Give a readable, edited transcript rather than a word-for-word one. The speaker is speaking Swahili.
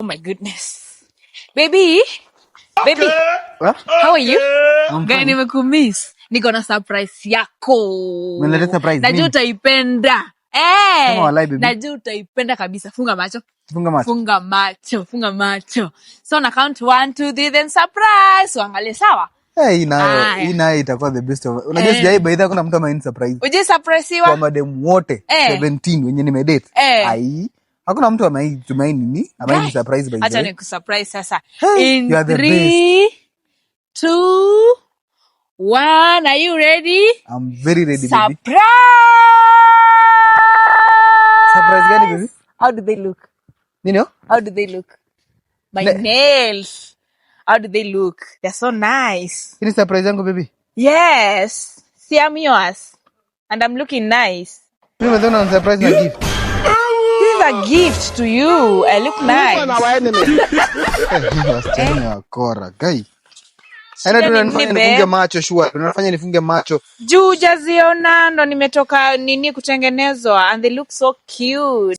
my goodness. Baby. What? How are you? Gani nimekumiss. Niko na surprise yako. Umeleta surprise Najua utaipenda. Kama walai baby. Najua utaipenda kabisa. Funga macho. Funga macho. So na count 1 2 3 then surprise. Uangalie sawa? Hii nayo itakuwa the best of. Unajua sijai by the kuna mtu amaini surprise. Uje surprise kwa madem wote 17 wenye nimedate. Ai. Hakuna mtu amaini surprise by the way. Acha nikusurprise sasa. In 3 2 1, are you ready? I'm very ready, surprise! baby. Surprise gani, baby? How do they look? You know? How do they look? My nails. How do they look? They're so nice. Ini surprise yangu, baby? Yes. See, I'm yours. And I'm looking nice. Mimi nadhani una surprise na gift. This is a gift to you. I look nice. Wasichana wakora, guy. Ana tunafanya nifunge macho shua. Tunafanya nifunge macho. Juu jaziona ndo nimetoka nini kutengenezwa and they look so cute.